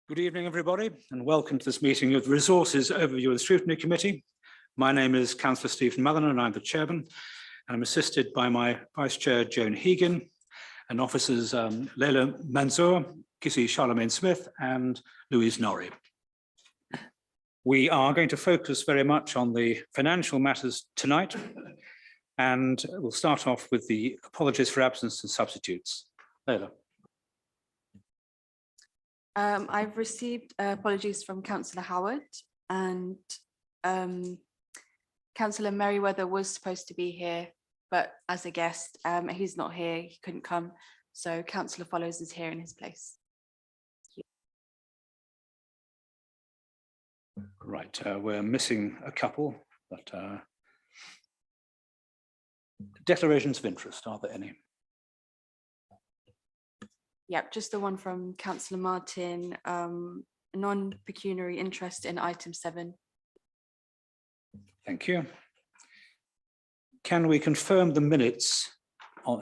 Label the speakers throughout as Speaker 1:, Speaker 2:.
Speaker 1: Good evening, everybody, and welcome to this meeting of the Resources Overview and Scrutiny Committee. My name is Councillor Stephen Mullen, and I'm the chairman. And I'm assisted by my Vice Chair, Joan Hegan, and officers Leila Manzour, Kissy Charlemagne Smith, and Louise Norrie. We are going to focus very much on the financial matters tonight, and we'll start off with the apologies for absence and substitutes. Leila.
Speaker 2: I've received apologies from Councillor Howard, and Councillor Merriweather was supposed to be here, but as a guest, he's not here, he couldn't come. So Councillor Follows is here in his place.
Speaker 1: Right, we're missing a couple, but declarations of interest, are there any?
Speaker 2: Yep, just the one from Councillor Martin, non-pecuniary interest in item 7.
Speaker 1: Thank you. Can we confirm the minutes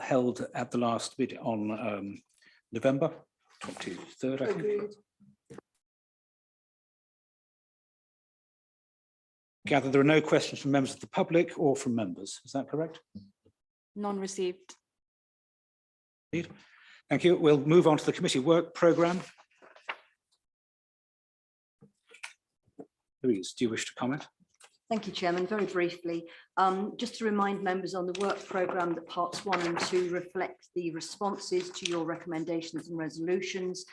Speaker 1: held at the last meeting on November 23rd, I think? Gather there are no questions from members of the public or from members. Is that correct?
Speaker 2: None received.
Speaker 1: Indeed. Thank you. We'll move on to the committee work programme. Louise, do you wish to comment?
Speaker 3: Thank you, Chairman. Very briefly, just to remind members on the work programme that parts 1 and 2 reflect the responses to your recommendations and resolutions.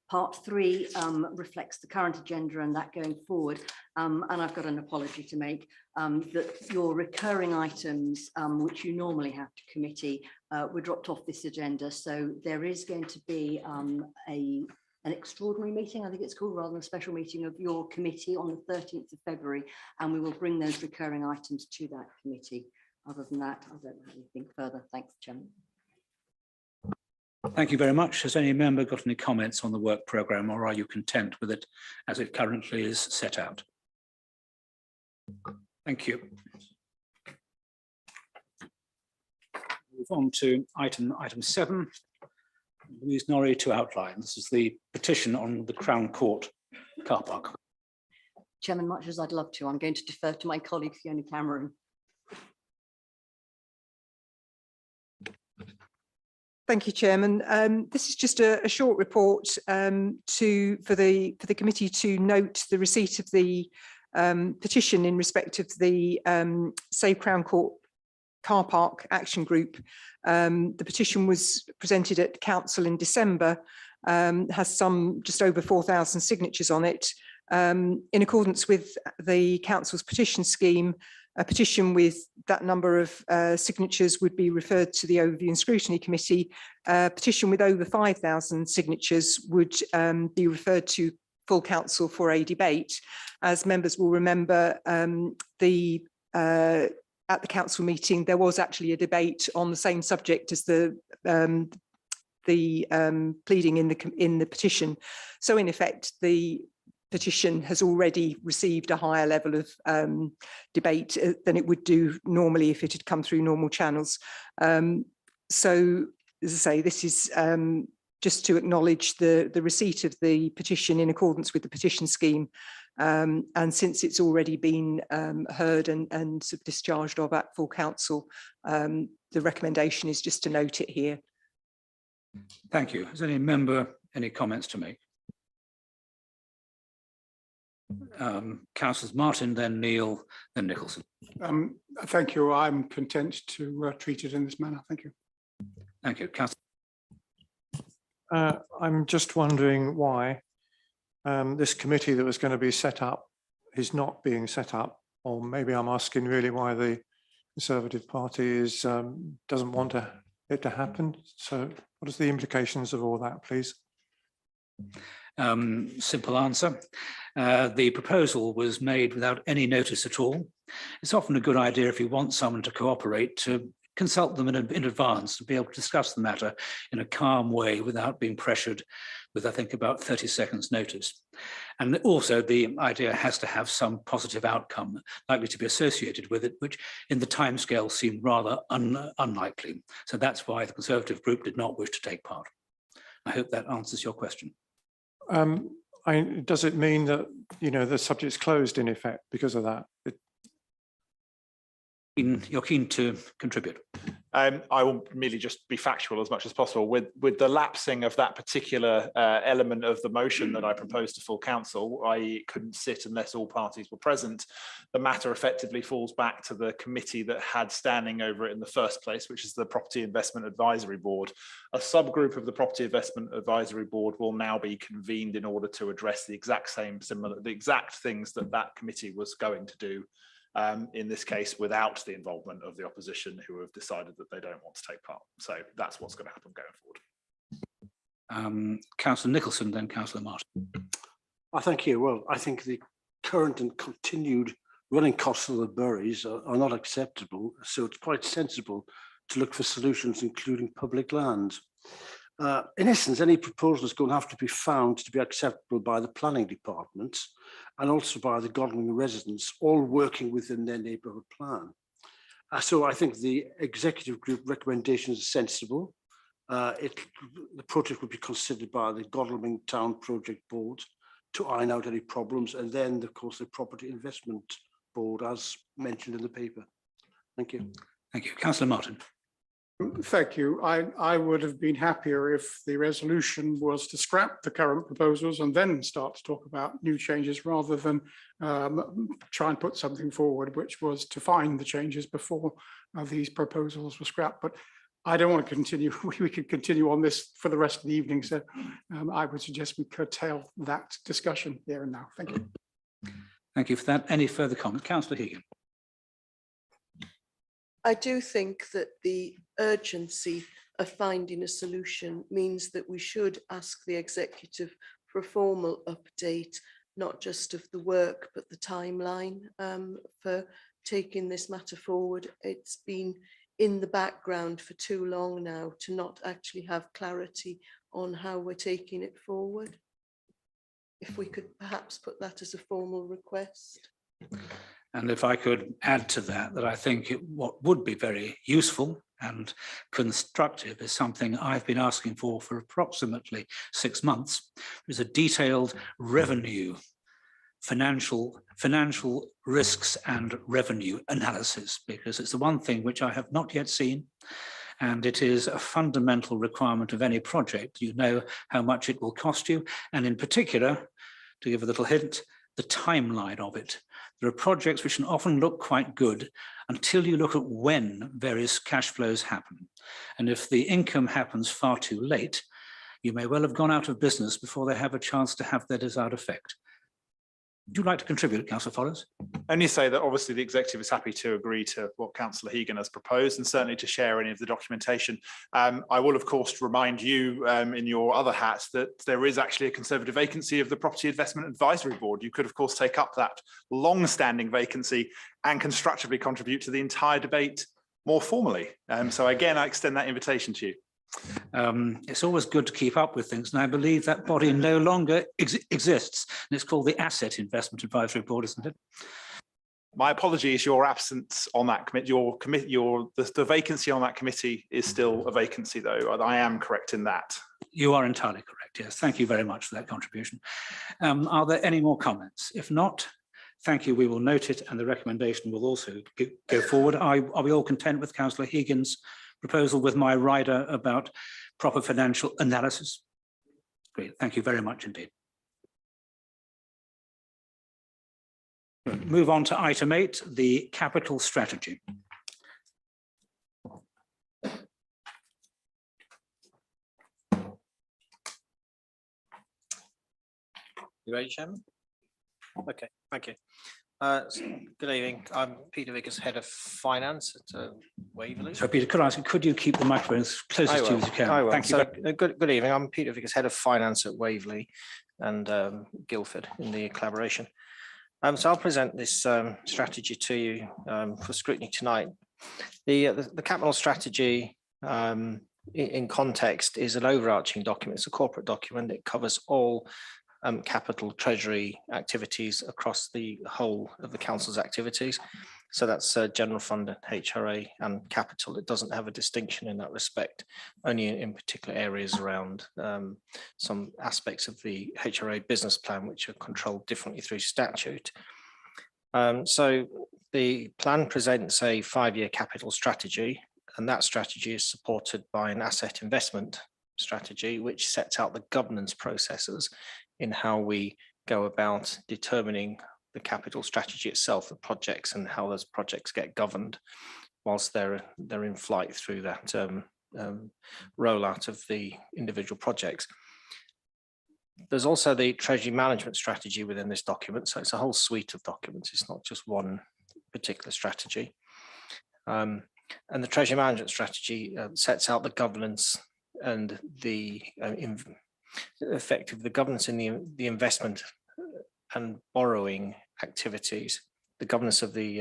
Speaker 3: Part 3 reflects the current agenda and that going forward. And I've got an apology to make that your recurring items, which you normally have to committee, were dropped off this agenda. So there is going to be an extraordinary meeting, I think it's called, rather than a special meeting of your committee on the 13th of February, and we will bring those recurring items to that committee. Other than that, I don't have anything further. Thanks, Chairman.
Speaker 1: Thank you very much. Has any member got any comments on the work programme, or are you content with it as it currently is set out? Thank you. Move on to item 7. Louise Norrie to outline. This is the petition on the Crown Court car park.
Speaker 3: Chairman, much as I'd love to, I'm going to defer to my colleague Fiona Cameron.
Speaker 4: Thank you, Chairman. This is just a short report for the committee to note the receipt of the petition in respect of the Save Crown Court car park action group. The petition was presented at council in December, has just over 4,000 signatures on it. In accordance with the council's petition scheme, a petition with that number of signatures would be referred to the Overview and Scrutiny Committee. A petition with over 5,000 signatures would be referred to full council for a debate. As members will remember, at the council meeting, there was actually a debate on the same subject as the pleading in the petition. So in effect, the petition has already received a higher level of debate than it would do normally if it had come through normal channels. So, as I say, this is just to acknowledge the receipt of the petition in accordance with the petition scheme. And since it's already been heard and sort of discharged of at full council, the recommendation is just to note it here.
Speaker 1: Thank you. Has any member any comments to make? Councillors Martin, then Neil, then Nicholson.
Speaker 5: Thank you. I'm content to treat it in this manner. Thank you.
Speaker 1: Thank you. Councillor.
Speaker 6: I'm just wondering why this committee that was going to be set up is not being set up, or maybe I'm asking really why the Conservative Party doesn't want it to happen. So what is the implications of all that, please?
Speaker 1: Simple answer. The proposal was made without any notice at all. It's often a good idea, if you want someone to cooperate, to consult them in advance and be able to discuss the matter in a calm way without being pressured with, I think, about 30 seconds notice. And also the idea has to have some positive outcome likely to be associated with it, which in the timescale seemed rather unlikely. So that's why the Conservative group did not wish to take part. I hope that answers your question.
Speaker 6: does it mean that, the subject's closed in effect because of that?
Speaker 1: You're keen to contribute?
Speaker 7: I will merely just be factual as much as possible. With the lapsing of that particular element of the motion that I proposed to full council, I couldn't sit unless all parties were present. The matter effectively falls back to the committee that had standing over it in the first place, which is the Property Investment Advisory Board. A subgroup of the Property Investment Advisory Board will now be convened in order to address the exact things that that committee was going to do. In this case, without the involvement of the opposition, who have decided that they don't want to take part. So that's what's going to happen going forward.
Speaker 1: Councillor Nicholson, then Councillor Martin.
Speaker 8: Thank you. Well, I think the current and continued running costs of the boroughs are not acceptable. So it's quite sensible to look for solutions, including public land. In essence, any proposal is going to have to be found to be acceptable by the planning department and also by the Godalming residents, all working within their neighbourhood plan. So I think the executive group recommendations are sensible. The project would be considered by the Godalming Town Project Board to iron out any problems, and then, of course, the Property Investment Board, as mentioned in the paper. Thank you.
Speaker 1: Thank you. Councillor Martin.
Speaker 5: Thank you. I would have been happier if the resolution was to scrap the current proposals and then start to talk about new changes rather than try and put something forward which was to find the changes before these proposals were scrapped. But I don't want to continue. We could continue on this for the rest of the evening. So I would suggest we curtail that discussion here and now. Thank you.
Speaker 1: Thank you for that. Any further comment? Councillor Hegan.
Speaker 9: I do think that the urgency of finding a solution means that we should ask the executive for a formal update, not just of the work, but the timeline for taking this matter forward. It's been in the background for too long now to not actually have clarity on how we're taking it forward. If we could perhaps put that as a formal request.
Speaker 1: And if I could add to that, that I think what would be very useful and constructive is something I've been asking for approximately 6 months. There's a detailed revenue, financial risks and revenue analysis, because it's the one thing which I have not yet seen. And it is a fundamental requirement of any project. You know how much it will cost you. And in particular, to give a little hint, the timeline of it. There are projects which can often look quite good until you look at when various cash flows happen. And if the income happens far too late, you may well have gone out of business before they have a chance to have their desired effect. Would you like to contribute, Councillor Follows?
Speaker 7: Only say that obviously the executive is happy to agree to what Councillor Hegan has proposed and certainly to share any of the documentation. I will, of course, remind you in your other hats that there is actually a Conservative vacancy of the Property Investment Advisory Board. You could, of course, take up that long-standing vacancy and constructively contribute to the entire debate more formally. So again, I extend that invitation to you.
Speaker 1: It's always good to keep up with things, and I believe that body no longer exists, and it's called the Asset Investment Advisory Board, isn't it?
Speaker 7: My apologies, your absence on that committee, the vacancy on that committee is still a vacancy, though. I am correct in that.
Speaker 1: You are entirely correct, yes. Thank you very much for that contribution. Are there any more comments? If not, thank you. We will note it, and the recommendation will also go forward. Are we all content with Councillor Hegan's proposal with my rider about proper financial analysis? Great, thank you very much indeed. Move on to item 8, the capital strategy.
Speaker 10: You ready, Chairman? Okay, thank you. Good evening. I'm Peter Vickers, Head of Finance at Waverley.
Speaker 1: So Peter, could I ask, could you keep the microphone as close to you as you can?
Speaker 10: I will.
Speaker 1: Thank you.
Speaker 10: So, good evening. I'm Peter Vickers, Head of Finance at Waverley and Guildford in the collaboration. So I'll present this strategy to you for scrutiny tonight. The capital strategy in context is an overarching document. It's a corporate document. It covers all capital treasury activities across the whole of the council's activities. So that's general fund, HRA and capital. It doesn't have a distinction in that respect, only in particular areas around some aspects of the HRA business plan, which are controlled differently through statute. So the plan presents a 5-year capital strategy, and that strategy is supported by an asset investment strategy, which sets out the governance processes in how we go about determining the capital strategy itself, the projects, and how those projects get governed whilst they're in flight through that rollout of the individual projects. There's also the treasury management strategy within this document. So it's a whole suite of documents. It's not just one particular strategy. And the treasury management strategy sets out the governance and the effective, the governance in the investment and borrowing activities, the governance of the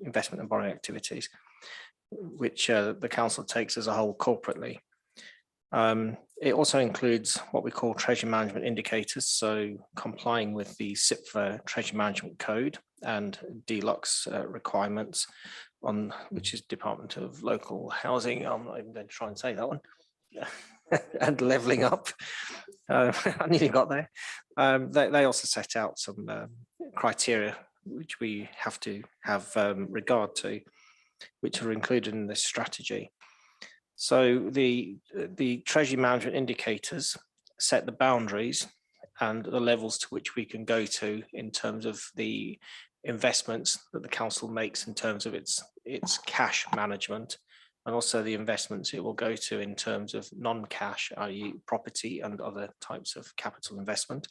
Speaker 10: investment and borrowing activities, which the council takes as a whole corporately. It also includes what we call treasury management indicators, so complying with the CIPFA treasury management code and Deluxe requirements on which is Department of Local Housing. I'm not even going to try and say that one. And levelling up. I nearly got there. They also set out some criteria which we have to have regard to, which are included in this strategy. So the treasury management indicators set the boundaries and the levels to which we can go to in terms of the investments that the council makes in terms of its cash management, and also the investments it will go to in terms of non-cash, i.e. property and other types of capital investment.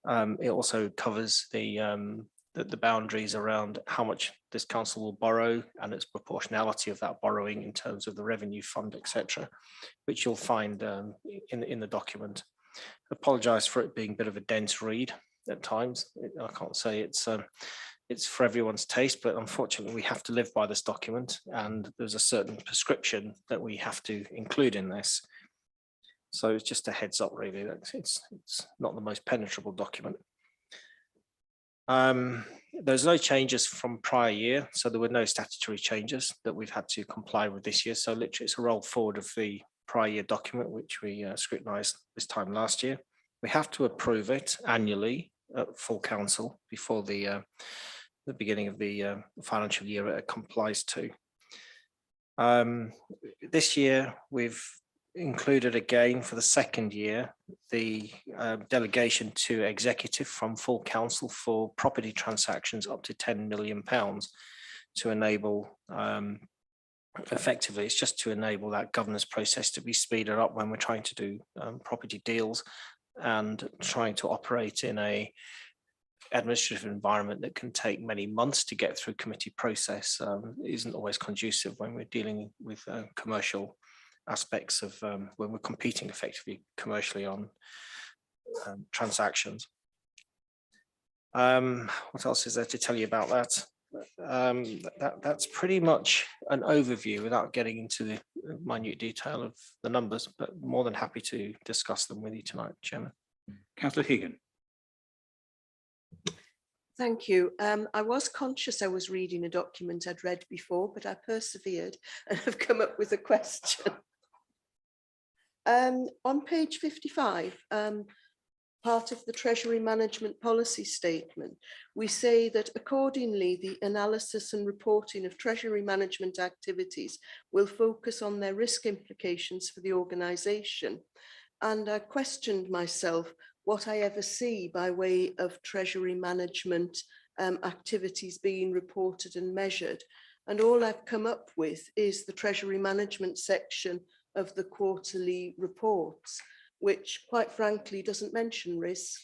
Speaker 10: It also covers the boundaries around how much this council will borrow and its proportionality of that borrowing in terms of the revenue fund, etc., which you'll find in the document. I apologise for it being a bit of a dense read at times. I can't say it's for everyone's taste, but unfortunately we have to live by this document, and there's a certain prescription that we have to include in this. So it's just a heads up really, that it's not the most penetrable document. There's no changes from prior year, so there were no statutory changes that we've had to comply with this year. So literally it's a roll forward of the prior year document, which we scrutinised this time last year. We have to approve it annually at full council before the beginning of the financial year it complies to. This year we've included again for the second year the delegation to executive from full council for property transactions up to £10 million to enable effectively, it's just to enable that governance process to be speeded up when we're trying to do property deals and trying to operate in a administrative environment that can take many months to get through committee process. Isn't always conducive when we're dealing with commercial aspects of when we're competing effectively commercially on transactions. What else is there to tell you about that? That's pretty much an overview without getting into the minute detail of the numbers, but more than happy to discuss them with you tonight, Chairman.
Speaker 1: Councillor Hegan.
Speaker 9: Thank you. I was conscious I was reading a document I'd read before, but I persevered and have come up with a question. On page 55, part of the Treasury Management Policy Statement, we say that accordingly, the analysis and reporting of Treasury management activities will focus on their risk implications for the organisation. And I questioned myself what I ever see by way of Treasury management activities being reported and measured. And all I've come up with is the Treasury management section of the quarterly reports, which quite frankly doesn't mention risk.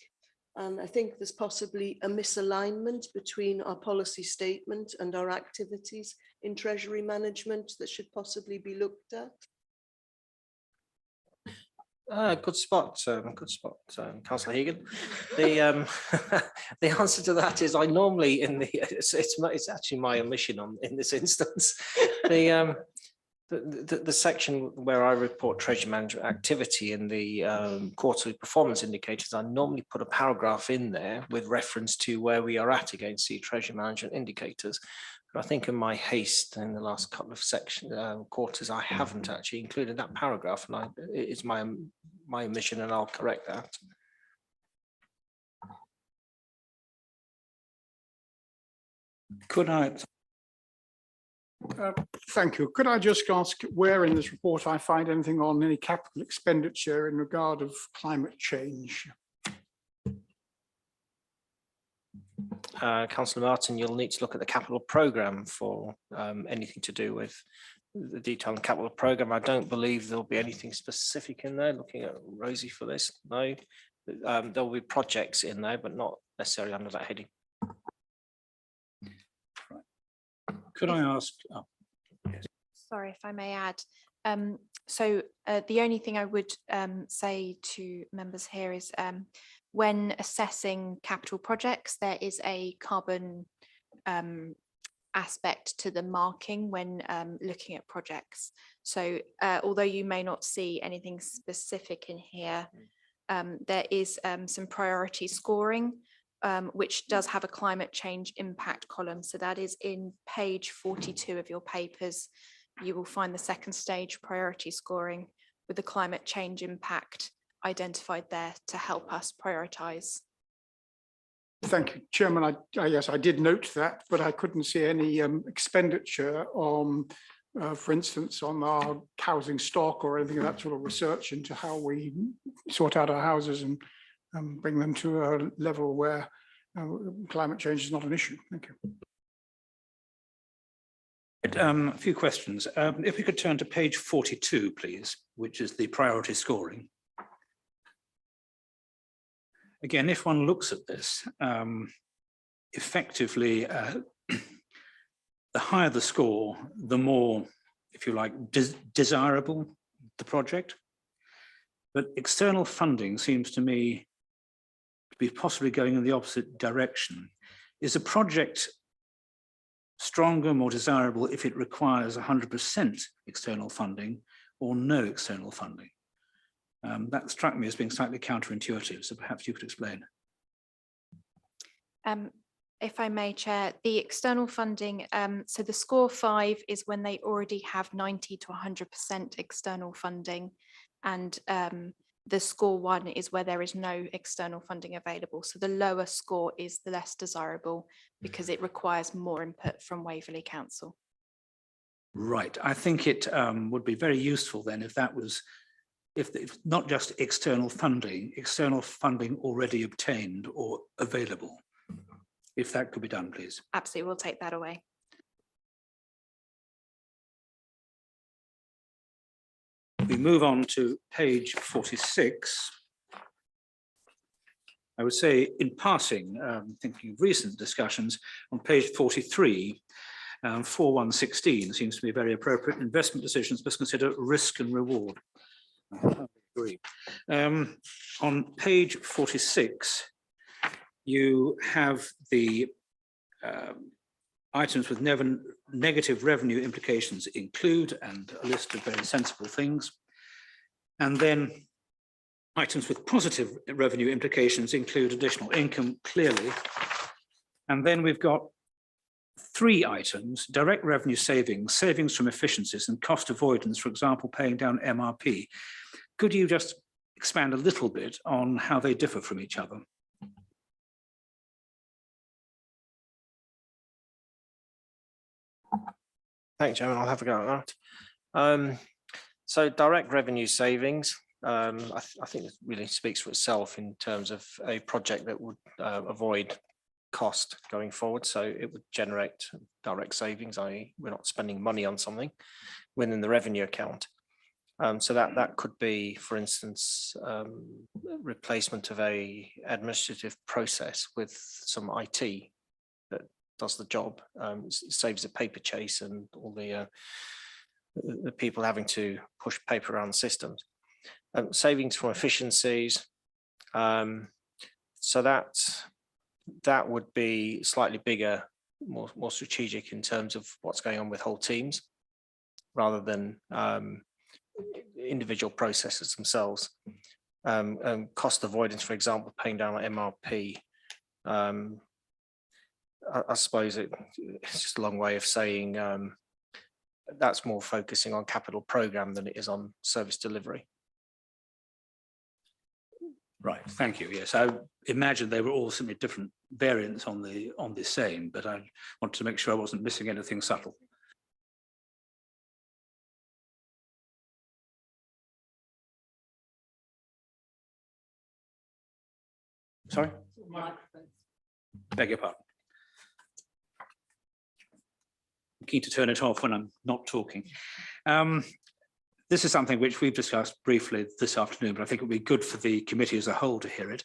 Speaker 9: And I think there's possibly a misalignment between our policy statement and our activities in Treasury management that should possibly be looked at.
Speaker 10: Good spot, Councillor Hegan. The the answer to that is I normally it's actually my omission in this instance. The section where I report treasury management activity in the quarterly performance indicators, I normally put a paragraph in there with reference to where we are at against the treasury management indicators. I think in my haste in the last couple of quarters, I haven't actually included that paragraph, and it's my omission, and I'll correct that.
Speaker 1: Could I,
Speaker 5: Thank you. Could I just ask where in this report I find anything on any capital expenditure in regard of climate change?
Speaker 10: Councillor Martin, you'll need to look at the capital programme for anything to do with the detail and capital programme. I don't believe there'll be anything specific in there. Looking at Rosie for this, no. There'll be projects in there, but not necessarily under that heading.
Speaker 1: could I ask? Oh,
Speaker 11: Sorry, if I may add. The only thing I would say to members here is when assessing capital projects, there is a carbon aspect to the marking when looking at projects. So although you may not see anything specific in here, there is some priority scoring, which does have a climate change impact column. So that is in page 42 of your papers. You will find the second stage priority scoring with the climate change impact identified there to help us prioritise.
Speaker 5: Thank you, Chairman. Yes, I did note that, but I couldn't see any expenditure on, for instance, on our housing stock or anything of that sort of research into how we sort out our houses and bring them to a level where climate change is not an issue. Thank you.
Speaker 1: A few questions. If we could turn to page 42, please, which is the priority scoring. Again, if one looks at this, effectively, the higher the score, the more, if you like, desirable the project. But external funding seems to me to be possibly going in the opposite direction. Is a project stronger, more desirable if it requires 100% external funding or no external funding? That struck me as being slightly counterintuitive, so perhaps you could explain.
Speaker 11: If I may, Chair, the external funding, so the score 5 is when they already have 90 to 100% external funding, and the score 1 is where there is no external funding available. So the lower score is the less desirable because it requires more input from Waverley Council.
Speaker 1: Right, I think it would be very useful then if that was, if not just external funding already obtained or available. If that could be done, please.
Speaker 11: Absolutely, we'll take that away.
Speaker 1: We move on to page 46. I would say in passing, thinking of recent discussions, on page 43, 4116 seems to be very appropriate. Investment decisions must consider risk and reward. I agree. On page 46, you have the items with negative revenue implications include, and a list of very sensible things. And then items with positive revenue implications include additional income, clearly. And then we've got 3 items: direct revenue savings, savings from efficiencies, and cost avoidance, for example, paying down MRP. Could you just expand a little bit on how they differ from each other?
Speaker 10: Thanks, Chairman. I'll have a go at that. So direct revenue savings, I think it really speaks for itself in terms of a project that would avoid cost going forward. So it would generate direct savings, i.e. we're not spending money on something within the revenue account. So that could be, for instance, replacement of a administrative process with some IT that does the job, saves a paper chase and all the people having to push paper around systems. Savings from efficiencies. So that would be slightly bigger, more strategic in terms of what's going on with whole teams, rather than individual processes themselves. Cost avoidance, for example, paying down MRP. I suppose it's just a long way of saying that's more focusing on capital program than it is on service delivery.
Speaker 1: Right, thank you. Yes, I imagine they were all simply different variants on the same, but I wanted to make sure I wasn't missing anything subtle. Sorry? Beg your pardon. I'm keen to turn it off when I'm not talking. This is something which we've discussed briefly this afternoon, but I think it would be good for the committee as a whole to hear it.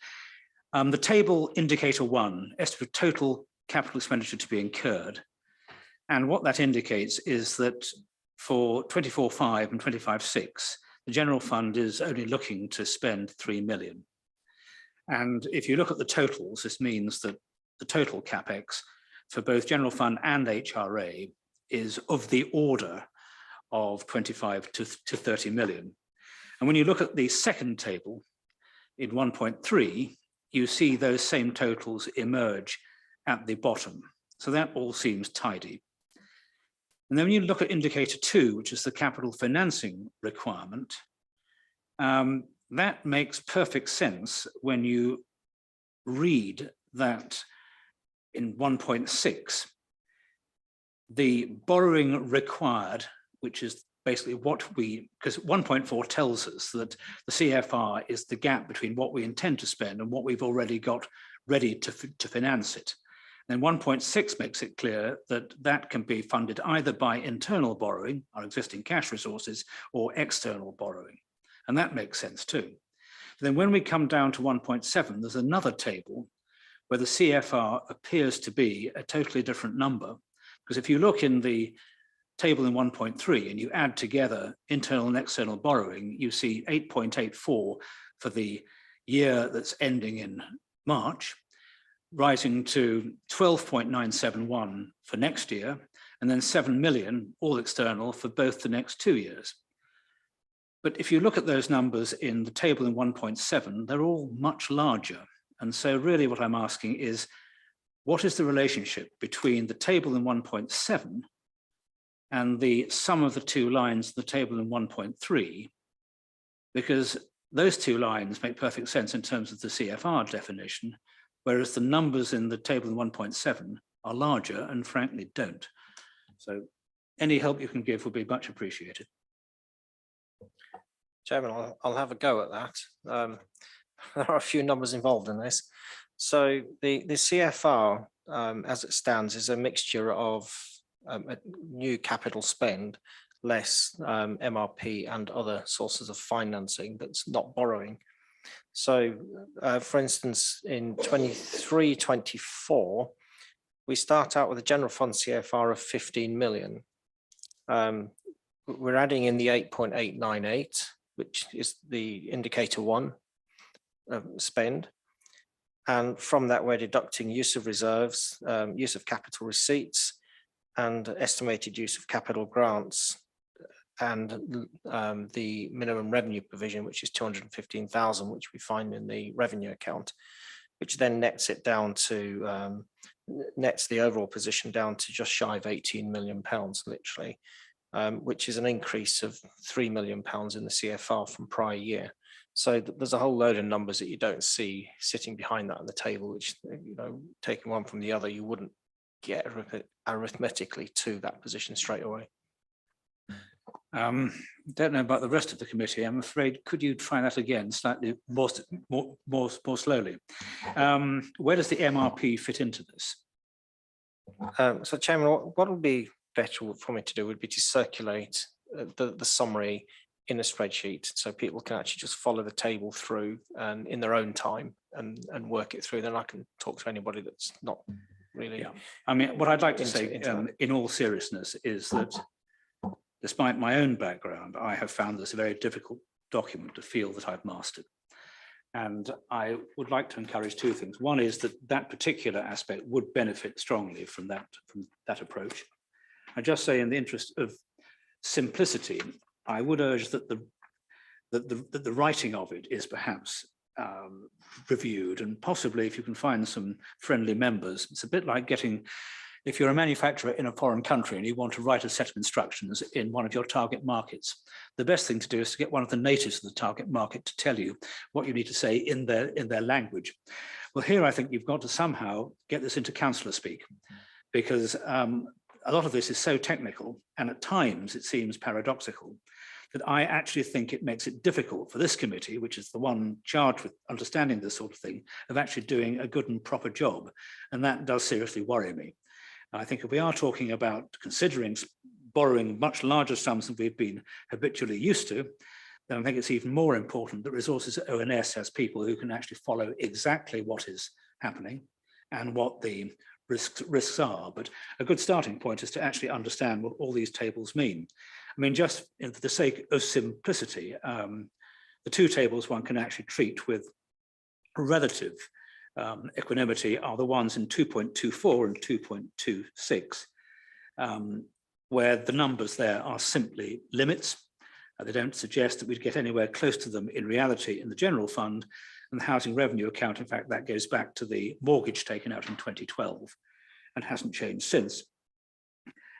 Speaker 1: The table indicator 1, estimate of total capital expenditure to be incurred. And what that indicates is that for 24/5 and 25/6, the general fund is only looking to spend 3 million. And if you look at the totals, this means that the total capex for both general fund and HRA is of the order of 25 to 30 million. And when you look at the second table in 1.3, you see those same totals emerge at the bottom. So that all seems tidy. And then when you look at indicator 2, which is the capital financing requirement, that makes perfect sense when you read that in 1.6, the borrowing required, which is basically what because 1.4 tells us that the CFR is the gap between what we intend to spend and what we've already got ready to finance it. And 1.6 makes it clear that that can be funded either by internal borrowing, our existing cash resources, or external borrowing. And that makes sense too. But then when we come down to 1.7, there's another table where the CFR appears to be a totally different number. Because if you look in the table in 1.3 and you add together internal and external borrowing, you see 8.84 for the year that's ending in March, rising to 12.971 for next year, and then 7 million, all external, for both the next 2 years. But if you look at those numbers in the table in 1.7, they're all much larger. And so really what I'm asking is, what is the relationship between the table in 1.7 and the sum of the two lines in the table in 1.3? Because those two lines make perfect sense in terms of the CFR definition, whereas the numbers in the table in 1.7 are larger and frankly don't. So any help you can give would be much appreciated.
Speaker 10: Chairman, I'll have a go at that. There are a few numbers involved in this. So the CFR, as it stands, is a mixture of a new capital spend, less MRP and other sources of financing that's not borrowing. So, for instance, in 23-24, we start out with a general fund CFR of 15 million. We're adding in the 8.898, which is the indicator 1 spend. And from that, we're deducting use of reserves, use of capital receipts, and estimated use of capital grants, and the minimum revenue provision, which is 215,000, which we find in the revenue account, which then nets it down to, nets the overall position down to just shy of 18 million pounds, literally, which is an increase of 3 million pounds in the CFR from prior year. So there's a whole load of numbers that you don't see sitting behind that on the table, which, you know, taking one from the other, you wouldn't get arithmetically to that position straight away.
Speaker 1: Don't know about the rest of the committee. I'm afraid, could you try that again slightly more slowly? Where does the MRP fit into this?
Speaker 10: So, Chairman, what would be better for me to do would be to circulate the summary in a spreadsheet, so people can actually just follow the table through and in their own time and work it through. Then I can talk to anybody that's not really. Yeah.
Speaker 1: I mean, what I'd like to say in all seriousness is that despite my own background, I have found this a very difficult document to feel that I've mastered. And I would like to encourage two things. One is that that particular aspect would benefit strongly from that approach. I just say, in the interest of simplicity, I would urge that the writing of it is perhaps reviewed, and possibly if you can find some friendly members. It's a bit like if you're a manufacturer in a foreign country and you want to write a set of instructions in one of your target markets, the best thing to do is to get one of the natives of the target market to tell you what you need to say in their language. Well, here I think you've got to somehow get this into councillor speak, because a lot of this is so technical, and at times it seems paradoxical, that I actually think it makes it difficult for this committee, which is the one charged with understanding this sort of thing, of actually doing a good and proper job. And that does seriously worry me. I think if we are talking about considering borrowing much larger sums than we've been habitually used to, then I think it's even more important that Resources ONS has people who can actually follow exactly what is happening and what the risks are. But a good starting point is to actually understand what all these tables mean. I mean, just for the sake of simplicity, the two tables one can actually treat with relative equanimity are the ones in 2.24 and 2.26, where the numbers there are simply limits. They don't suggest that we'd get anywhere close to them in reality in the general fund. And the housing revenue account, in fact, that goes back to the mortgage taken out in 2012 and hasn't changed since.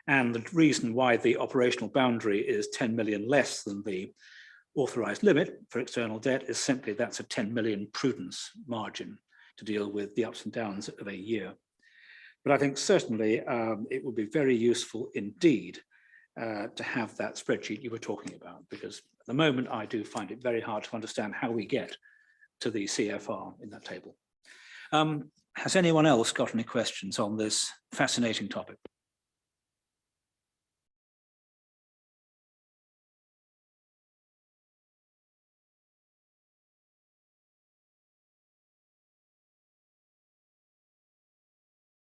Speaker 1: And the reason why the operational boundary is 10 million less than the authorized limit for external debt is simply that's a 10 million prudence margin to deal with the ups and downs of a year. But I think certainly it would be very useful indeed to have that spreadsheet you were talking about, because at the moment I do find it very hard to understand how we get to the CFR in that table. Has anyone else got any questions on this fascinating topic?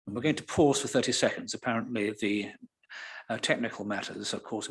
Speaker 1: We're going to pause for 30 seconds. Apparently the technical matters, of course,